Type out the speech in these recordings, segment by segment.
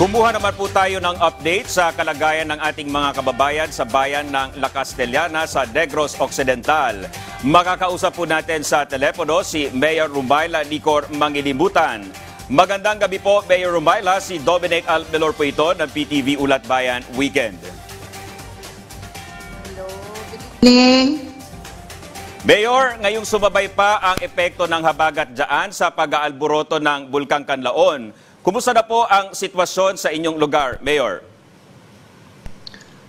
Kumuha naman po tayo ng update sa kalagayan ng ating mga kababayan sa bayan ng La Castellana sa Negros Occidental. Makakausap po natin sa telepono si Mayor Rumayla Nicor Mangilibutan. Magandang gabi po, Mayor Rumayla. Si Dominic Almelor po ito ng PTV Ulat Bayan Weekend. Hello, good evening. Mayor, ngayong sumabay pa ang epekto ng habagat dyan sa pag-aalboroto ng Bulkang Kanlaon. Kumusta na po ang sitwasyon sa inyong lugar, Mayor?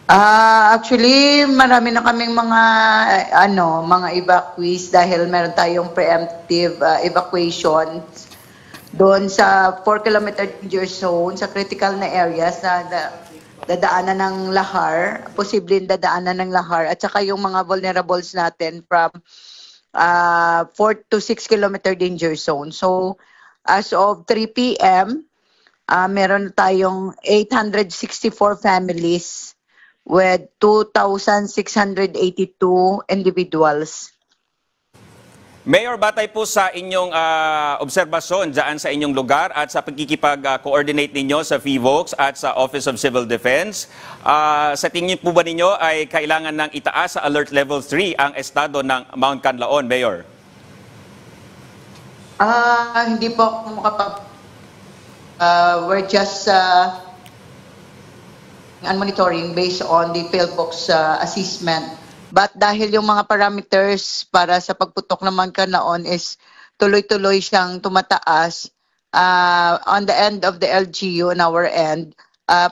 Actually, marami na kaming mga evacuees dahil meron tayong preemptive evacuation doon sa 4-kilometer danger zone sa critical na areas na dadaanan ng lahar, posibleng dadaanan ng lahar, at saka yung mga vulnerables natin from 4 to 6 kilometer danger zone. So, as of 3 p.m., meron tayong 864 families with 2,682 individuals. Mayor, batay po sa inyong obserbasyon dyan sa inyong lugar at sa pagkikipag-coordinate ninyo sa FIVOLCS at sa Office of Civil Defense, sa tingin po ba ninyo ay kailangan ng itaas sa Alert Level 3 ang estado ng Mount Kanlaon, Mayor? Hindi po ako we're just monitoring based on the PhilBox assessment. But dahil yung mga parameters para sa pagputok ng Mount Kanlaon is tuloy-tuloy siyang tumataas, on the end of the LGU, on our end,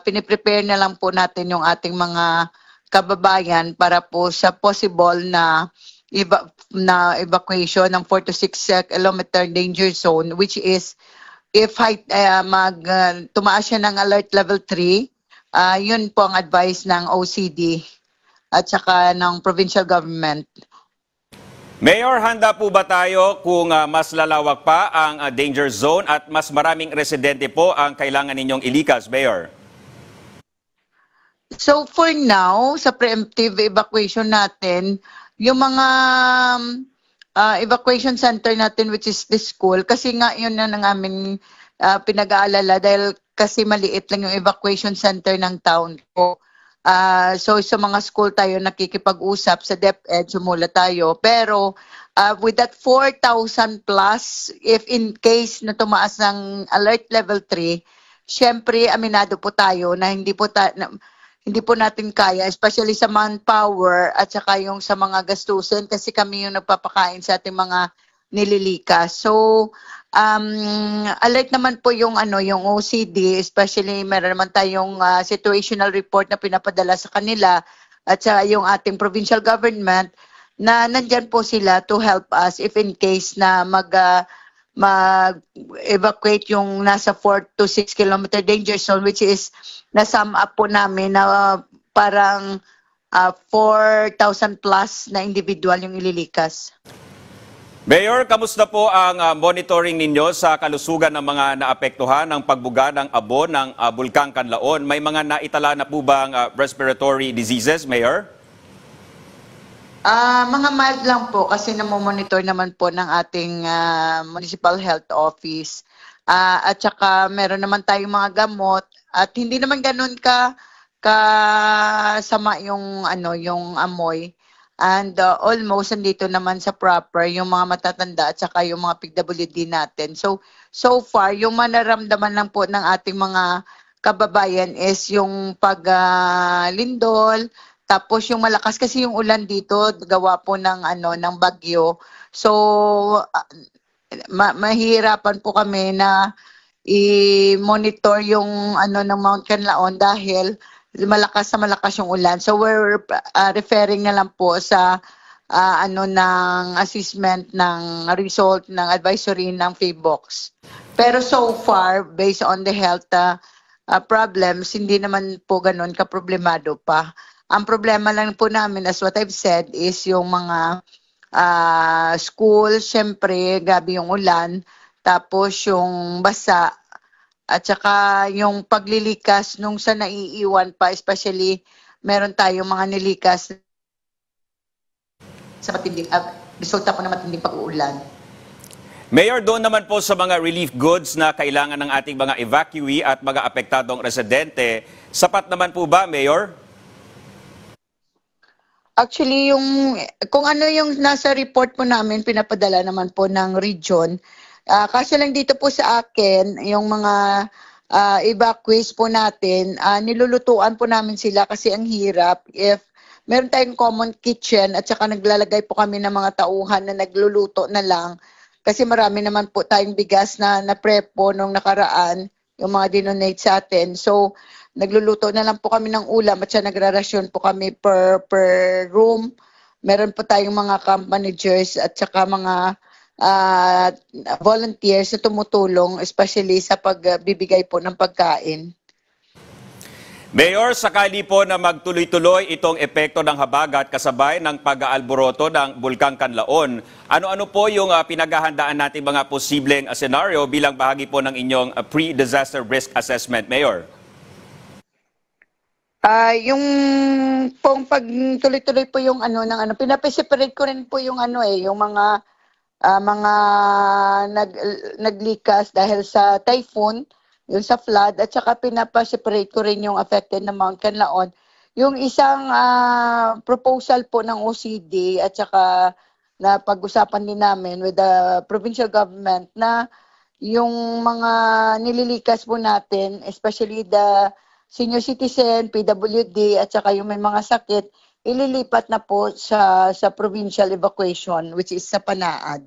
piniprepare na lang po natin yung ating mga kababayan para po sa possible na evacuation ng 4 to 6 kilometer danger zone, which is if tumaas siya ng alert level 3, yun po ang advice ng OCD at saka ng provincial government. Mayor, handa po ba tayo kung mas lalawak pa ang danger zone at mas maraming residente po ang kailangan ninyong ilikas, Mayor? So for now, sa preemptive evacuation natin, yung mga evacuation center natin, which is the school, kasi nga yun na ng aming pinag-aalala dahil kasi maliit lang yung evacuation center ng town ko. So sa mga school tayo nakikipag-usap, sa DepEd sumula tayo, pero with that 4,000 plus, if in case na tumaas ng alert level 3, syempre aminado po tayo na hindi po natin kaya, especially sa manpower at saka yung sa mga gastusin, kasi kami yung nagpapakain sa ating mga nililikas. So alert naman po yung yung OCD, especially meron naman tayong situational report na pinapadala sa kanila at sa yung ating provincial government na nandyan po sila to help us if in case na mag-evacuate yung nasa 4 to 6 kilometer danger zone, which is na-sum up po namin na parang 4,000 plus na individual yung ililikas. Mayor, kamusta po ang monitoring ninyo sa kalusugan ng mga naapektuhan ng pagbuga ng abo ng Bulkang Kanlaon? May mga naitala na po bang respiratory diseases, Mayor? Mga mild lang po kasi namomonitor naman po ng ating Municipal Health Office. At saka meron naman tayong mga gamot at hindi naman ganun kasama yung yung amoy. And almost andito naman sa proper yung mga matatanda at saka yung mga PWD natin. So far, yung manaramdaman lang po ng ating mga kababayan is yung paglindol, tapos yung malakas kasi yung ulan dito, gawa po ng ng bagyo. So mahihirapan po kami na i-monitor yung ng Mount Kanlaon dahil malakas yung ulan. So we're referring na lang po sa ng assessment ng result ng advisory ng FIVOLCS. Pero so far, based on the health problems, hindi naman po ganun kaproblemado pa. Ang problema lang po namin, as what I've said, is yung mga school, syempre, gabi yung ulan, tapos yung basa, at saka yung paglilikas nung sa naiiwan pa, especially meron tayong mga nilikas sa matinding, resulta po na matinding pag-uulan. Mayor, doon naman po sa mga relief goods na kailangan ng ating mga evacuee at mga apektadong residente, sapat naman po ba, Mayor? Actually, kung ano yung nasa report po namin, pinapadala naman po ng region. Kasi lang dito po sa akin, yung mga evacuees po natin, nilulutuan po namin sila kasi ang hirap. If meron tayong common kitchen at saka naglalagay po kami ng mga tauhan na nagluluto na lang, kasi marami naman po tayong bigas na na-prep po nung nakaraan, yung mga dinonate sa atin. So, nagluluto na lang po kami ng ulam at siya nagrarasyon po kami per room. Meron po tayong mga camp managers at saka mga volunteers na tumutulong, especially sa pagbibigay po ng pagkain. Mayor, sakali po na magtuloy-tuloy itong epekto ng habagat kasabay ng pag-aalboroto ng Bulkang Kanlaon, ano-ano po yung pinaghahandaan natin mga posibleng senaryo bilang bahagi po ng inyong pre-disaster risk assessment, Mayor? Yung pong pagtuloy-tuloy po yung pinapaseparate ko rin po yung yung mga naglikas dahil sa typhoon, yung sa flood, at saka pinapaseparate ko rin yung affected na Mount Canlaon. Yung isang proposal po ng OCD at saka na pag-usapan din namin with the provincial government na yung mga nililikas po natin, especially the senior citizen, PWD, at saka yung may mga sakit, ililipat na po sa provincial evacuation, which is sa Panaad.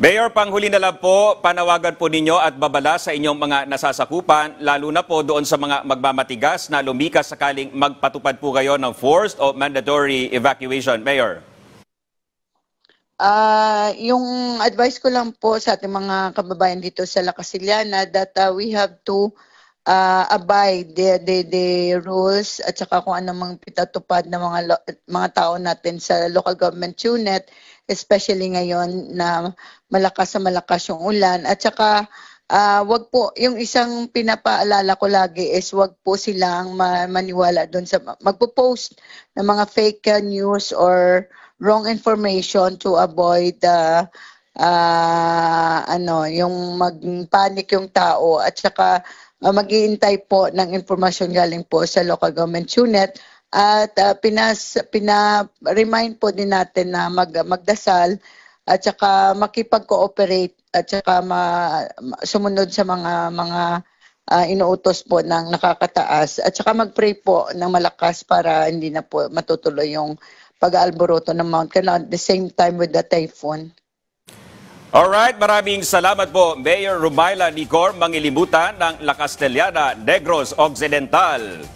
Mayor, panghuli na lang po, panawagan po ninyo at babala sa inyong mga nasasakupan, lalo na po doon sa mga magmamatigas na lumikas sakaling magpatupad po kayo ng forced o mandatory evacuation, Mayor. Yung advice ko lang po sa ating mga kababayan dito sa La Casillana that we have to abide the rules at saka kung anong pinatupad ng mga tao natin sa local government unit, especially ngayon na malakas yung ulan. At saka wag po, yung isang pinapaalala ko lagi is wag po silang maniwala doon sa magpo-post ng mga fake news or wrong information to avoid yung mag-panic yung tao, at saka mag-iintay po ng informasyon galing po sa local government unit. At pina-remind po din natin na magdasal at saka makipag-cooperate at saka sumunod sa mga inuutos po ng nakakataas, at saka mag-pray po ng malakas para hindi na po matutuloy yung pag-aalboroto ng Mount Canlaon at the same time with the typhoon. Alright, maraming salamat po, Mayor Rumayla Nicor, mangilibutan ng La Castellana, Negros Occidental.